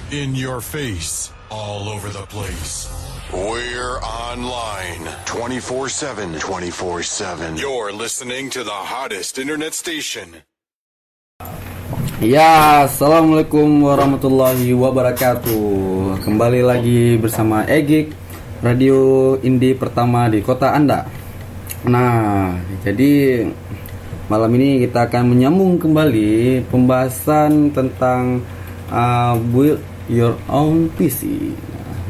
In your face, all over the place. We're online 24/7. 24/7. You're listening to the hottest internet station. Ya, assalamualaikum warahmatullahi wabarakatuh. Kembali lagi bersama Egik, radio indie pertama di kota Anda. Nah, jadi malam ini kita akan menyambung kembali pembahasan tentang build your own PC.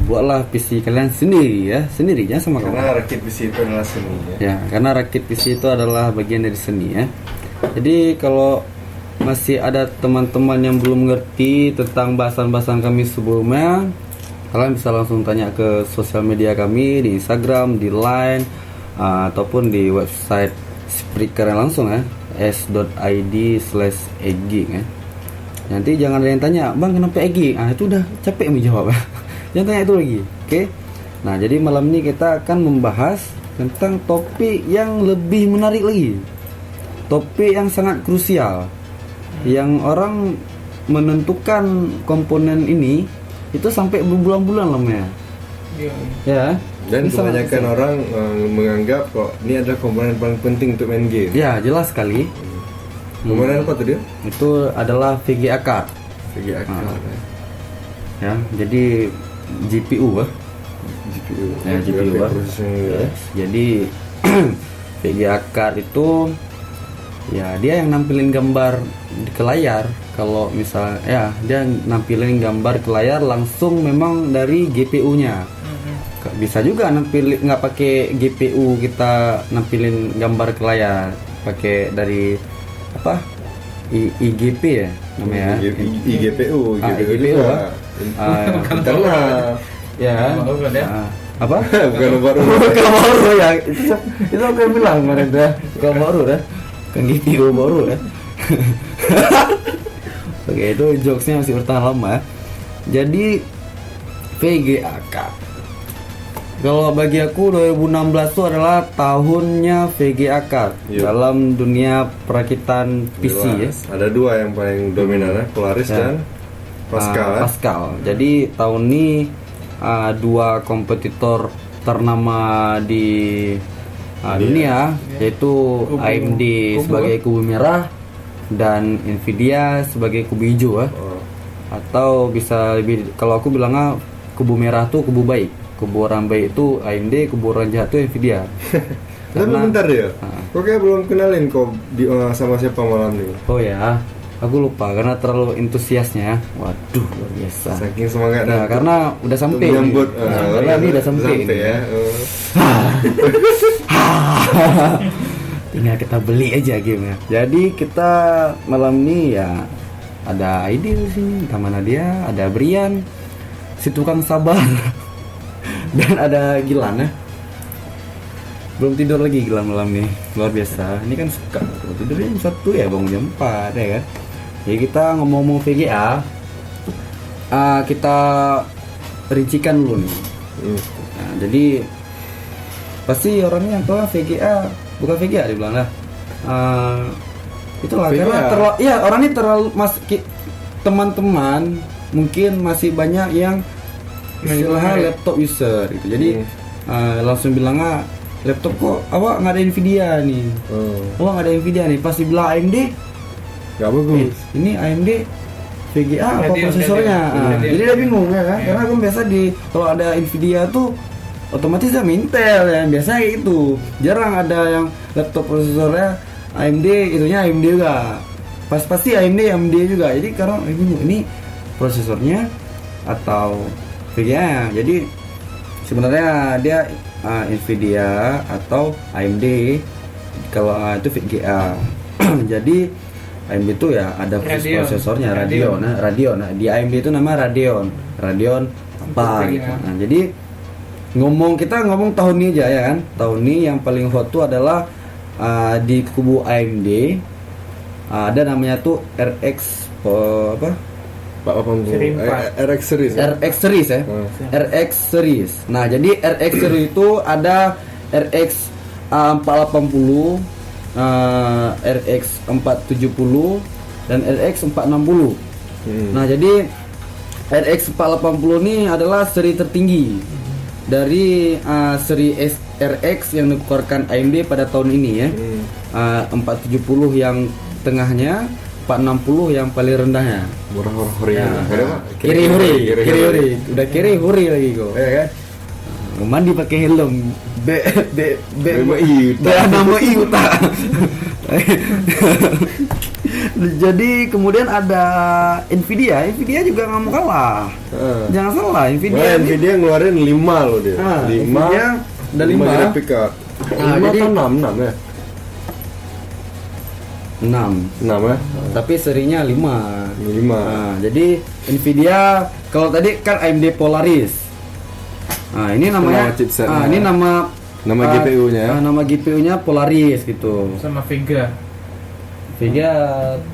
Buatlah PC kalian sendiri ya, sendirinya sama kamu. Karena rakit PC itu adalah seni ya. Ya, karena rakit PC itu adalah bagian dari seni ya. Jadi kalau masih ada teman-teman yang belum ngerti tentang bahasan-bahasan kami sebelumnya, kalian bisa langsung tanya ke sosial media kami di Instagram, di Line, ataupun di website Spreaker langsung ya, s.id/egik ya. Nanti jangan ada yang tanya, bang kenapa Egi? Itu udah capek menjawab. Jangan tanya itu lagi, oke? Nah, jadi malam ini kita akan membahas tentang topik yang lebih menarik lagi, topik yang sangat krusial, yang orang menentukan komponen ini itu sampai berbulan-bulan lamanya. Ya. Dan kebanyakan orang menganggap kok ini adalah komponen paling penting untuk main game. Ya, jelas sekali. Komponen apa tuh dia? Itu adalah VGA card. VGA card. Ya, jadi GPU GPU. Ya, GPU yes. Jadi VGA card itu ya dia yang nampilin gambar ke layar. Kalau misal ya dia nampilin gambar ke layar langsung memang dari GPU-nya. Bisa juga nampilin nggak pakai GPU, kita nampilin gambar ke layar pakai dari apa? IGP ya namanya. IGPU. IGPU Karena ya apa? Bukan baru. Bukan baru ya. Itu aku yang bilang kemarin dah. Bukan baru dah. Kan GPU baru ya. Oke, itu jokesnya masih bertahan lama. Jadi VGA card. Kalau bagi aku 2016 itu adalah tahunnya VGA card dalam dunia perakitan PC ya. Ada dua yang paling dominan ya, Polaris dan Pascal. Pascal. Jadi tahun ini dua kompetitor ternama di dunia yaitu AMD sebagai kubu merah dan Nvidia sebagai kubu hijau ya. Atau bisa lebih, kalau aku bilangnya kubu merah tuh kubu baik, kubu orang baik itu AMD, kubu orang jahat tuh Nvidia. Tapi bentar ya, kok kayak belum kenalin kok sama siapa malam nih? Oh ya, aku lupa karena terlalu antusiasnya. Waduh, luar biasa. Saking semangat. Nah, karena udah sampai. Menyambut, karena ini udah sampai ya. Tinggal kita beli aja gamenya. Jadi kita malam ini ya ada Aidil di sini, mana dia? Ada Brian, si tukang sabar, dan ada Gilang ya. Belum tidur lagi Gilang malam nih, luar biasa. Ini kan suka tidurnya jam 1 ya, bangun jam 4 ya kan. Jadi kita ngomong-ngomong VGA, kita rincikan dulu nih. Nah, jadi pasti orangnya yang tahu VGA, bukan VGA dibilang lah. Itulah VGA. Karena terlalu, orang ini terlalu teman-teman mungkin masih banyak yang istilahnya laptop user gitu. Jadi langsung bilangnya laptop kok awak nggak ada Nvidia nih. Awak nggak ada Nvidia nih. Pasti bilang AMD Gak bagus. ini AMD VGA apa prosesornya. Jadi dia bingung ya kan. Karena aku biasa kalau ada Nvidia tuh otomatis sama Intel ya, biasanya kayak gitu. Jarang ada yang laptop prosesornya AMD, itunya AMD juga. Pasti AMD juga. Jadi karena ini prosesornya atau VGA. Jadi sebenarnya dia Nvidia atau AMD. Kalau itu VGA. Jadi AMD itu ya ada prosesornya Radeon. Nah, di AMD itu nama Radeon apa gitu. Nah, jadi kita ngomong tahun ini aja ya kan. Tahun ini yang paling hot tuh adalah di kubu AMD ada namanya tuh RX RX series. RX series ya. RX series. Nah, jadi RX series itu ada RX 480, RX 470 dan RX 460. Nah, jadi RX 480 ini adalah seri tertinggi dari seri RX yang dikeluarkan AMD pada tahun ini ya. 470 yang tengahnya, 460 yang paling rendahnya. Murah-murah ya. Kiri huri. Udah kiri huri lagi kok. Ya kan? Mandi pakai helm. nama Iuta. Jadi kemudian ada Nvidia juga nggak mau kalah. Jangan salah, Nvidia ngeluarin 5 loh dia. 5 dan 5 grafik card. 5 jadi 6 ya. 6 ya. Tapi serinya 5. Nah, jadi Nvidia kalau tadi kan AMD Polaris. Nah, ini namanya ini nama GPU-nya. Nama GPU-nya Polaris gitu. Sama Vega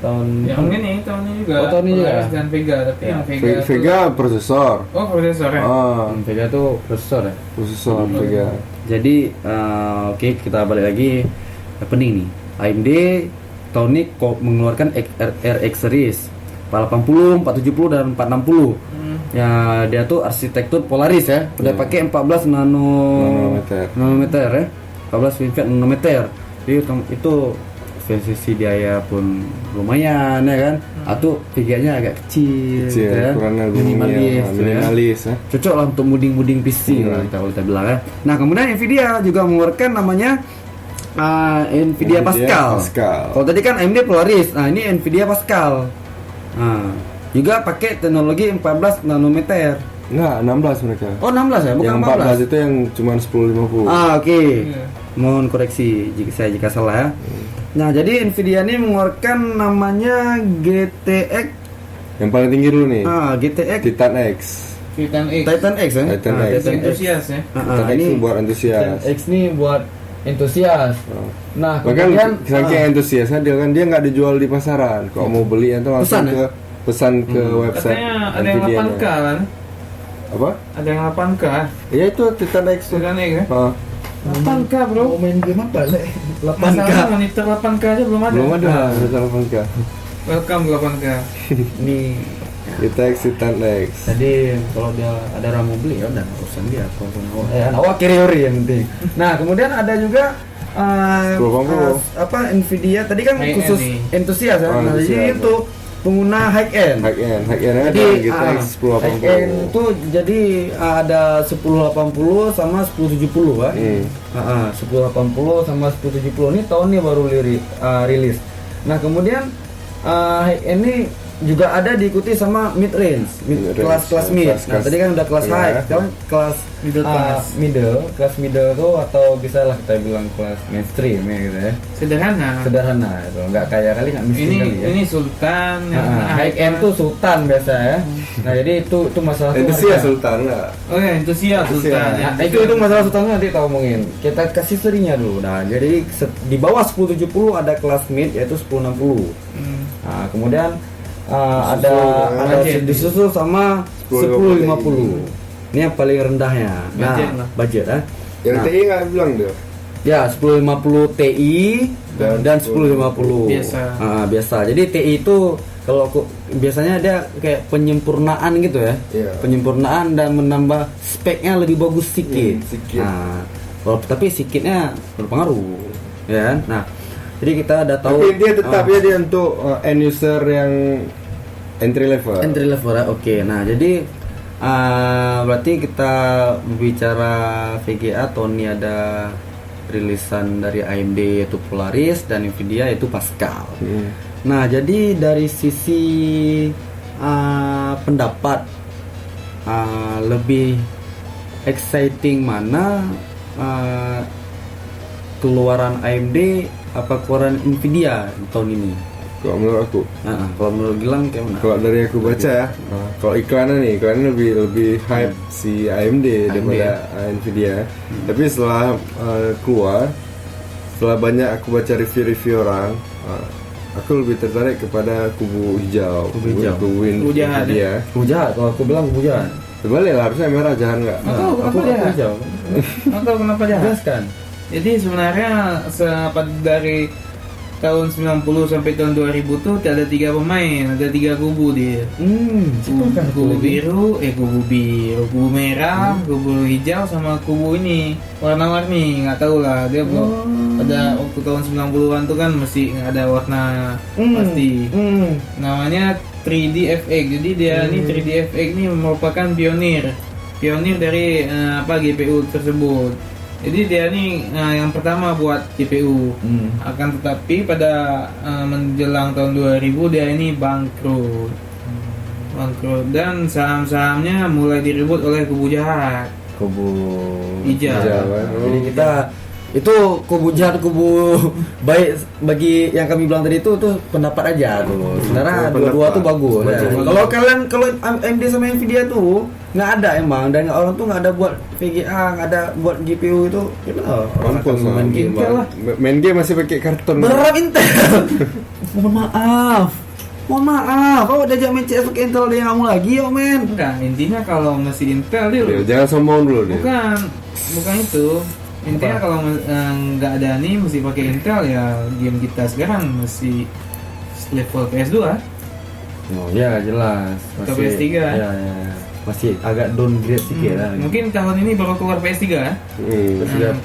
tahun yang ini tahun ini juga. Oh, tahun ini juga. Dan Vega, tapi yang Vega prosesor. Oh, prosesor ya. Vega tuh prosesor ya. Prosesor Vega. Jadi oke, kita balik lagi pening nih. AMD tahun ini mengeluarkan RX series 480, 470 dan 460. Ya, dia tuh arsitektur Polaris ya. Udah pakai 14 nanometer ya. 14 FinFET nanometer. Jadi itu sisi biaya pun lumayan ya kan. Atau VGA-nya agak kecil gitu ya. Minimalis ya. Cocok lah untuk muding-muding PC lah kalau kita bilang ya. Nah, kemudian Nvidia juga mengeluarkan namanya Nvidia Pascal. Kalau tadi kan AMD Polaris. Nah, ini Nvidia Pascal. Nah, juga pakai teknologi 14 nanometer. Enggak, 16 mereka. Oh, 16 ya, bukan yang 14 itu yang cuma 1050. Oke. Mohon koreksi jika salah ya. Nah, jadi Nvidia ini mengeluarkan namanya GTX. Yang paling tinggi dulu nih. GTX Titan X. Titan X ya. Titan X. Antusias ya. Titan X ini buat antusias. Titan X ini buat entusias. Nah, bahkan saking antusiasnya dia nggak dijual di pasaran. Kalau mau beli itu langsung pesan ke website. Katanya ada yang 8K kan? Apa? Ada yang 8K. Ya itu Titan X. Titan X ya? 8K bro. Mau main game apa le? 8K. Monitor 8K aja belum ada. Belum ada. Monitor 8K. Welcome 8K. Nih Titan X. Jadi kalau dia ada orang mau beli ya udah urusan dia. Awak kiri yang penting. Nah, kemudian ada juga apa Nvidia tadi kan High khusus end nih. entusias ya. Oh, Nah, jadi entusias. itu pengguna high end. High end ada Jadi GTX high end 1080. itu jadi ada 1080 sama 1070 kan. 1080 sama 1070 ini tahun ini baru rilis. Nah, kemudian high end ini juga ada diikuti sama mid range, kelas mid. Nah, tadi kan udah kelas high, sekarang kelas Middle class. kelas middle tuh atau bisa lah kita bilang kelas mainstream ya gitu ya. Sederhana itu, nggak kaya kali, nggak miskin Ini kali ya. ini sultan yang High end tuh sultan biasa ya. Nah, jadi itu masalah tuh Entusias harga. Sultan enggak? Oh ya, entusias sultan. Nah, itu masalah sultannya nanti kita omongin. Kita kasih serinya dulu. Nah, jadi di bawah 1070 ada kelas mid yaitu 1060. Nah, kemudian ada disusul sama 1050. Ini yang paling rendahnya. Budget lah. Budget ya. Yang Nah, TI nggak bilang dia. ya 1050 Ti dan 1050 Biasa. Biasa. Jadi Ti itu kalau biasanya dia kayak penyempurnaan gitu ya. Iya. Penyempurnaan dan menambah speknya lebih bagus sedikit. Sedikit. Nah, tapi sedikitnya berpengaruh, ya kan? Nah, jadi kita udah tahu. Tapi dia tetap ya dia untuk end user yang entry level. Entry level ya. Oke. Nah, jadi berarti kita bicara VGA tahun ini ada rilisan dari AMD yaitu Polaris dan Nvidia yaitu Pascal. Nah, jadi dari sisi pendapat lebih exciting mana keluaran AMD apa keluaran Nvidia tahun ini? Kalau menurut aku. Kalau menurut Gilang kayak mana? Kalau dari aku baca ya, kalau iklannya lebih hype si AMD daripada Nvidia. Tapi setelah keluar, setelah banyak aku baca review orang, aku lebih tertarik kepada kubu hijau, kubu jahat, Nvidia. Kubu jahat, kalau aku bilang kubu jahat. Terbalik lah, harusnya merah jahat nggak? Atau kenapa Aku jahat? hijau. Atau kenapa jahat? Jelaskan. Jadi sebenarnya dari tahun 90 sampai tahun 2000 tuh ada 3 pemain, ada 3 kubu dia. Kubu biru, kubu merah, kubu hijau sama kubu ini warna-warni, nggak tahu lah dia belum pada waktu tahun 90-an tuh kan masih nggak ada warna pasti. Namanya 3D-FX. Jadi dia ini 3D-FX ini merupakan pionir dari GPU tersebut. Jadi dia nih yang pertama buat GPU. Akan tetapi pada menjelang tahun 2000 dia ini bangkrut dan saham-sahamnya mulai direbut oleh kubu jahat. Kubu Hijau. Jadi kita itu kubu jahat, kubu baik bagi yang kami bilang tadi itu tuh pendapat aja tuh. Sebenarnya dua-dua tuh bagus. Ya. Kalau AMD sama Nvidia tuh nggak ada emang, dan orang tuh nggak ada buat VGA, nggak ada buat GPU itu gimana? Orang akan main game lah. Main game masih pakai karton. Berharap Intel. Mohon maaf, kau udah jangan main CS pakai Intel dia nggak mau lagi ya men. Enggak, intinya kalau masih Intel dia Jangan sombong dulu dia. bukan itu. Intinya kalau nggak ada nih mesti pakai Intel ya, game kita sekarang masih level PS2. Oh ya jelas. Ke PS3. Ya. Masih agak downgrade sedikit lah. Mungkin tahun ini baru keluar PS3 kan?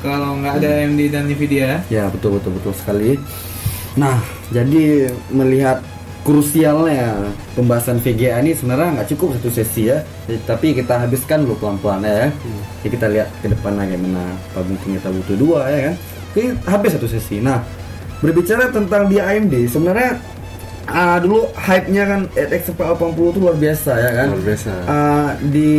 Kalau nggak ada AMD dan Nvidia. Ya betul sekali. Nah, jadi melihat krusialnya pembahasan VGA ini sebenarnya nggak cukup satu sesi ya, tapi kita habiskan dulu pelan-pelan ya. Jadi kita lihat ke depan bagaimana, apa mungkin kita butuh 2 ya kan. Oke, habis satu sesi. Nah, berbicara tentang di AMD sebenarnya dulu hype-nya kan RTX 4080 itu luar biasa ya kan. Luar biasa. Di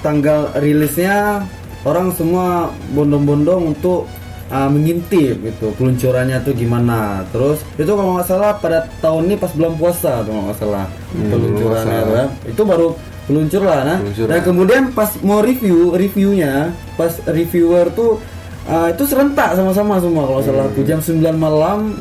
tanggal rilisnya orang semua bondong-bondong untuk mengintip gitu peluncurannya tuh gimana. Terus itu kalau nggak salah pada tahun ini pas bulan puasa tuh kalau nggak salah peluncurannya tuh, ya. Itu baru peluncur lah nah. Dan kemudian pas mau reviewnya pas reviewer tuh itu serentak sama-sama semua kalau salah aku jam 9 malam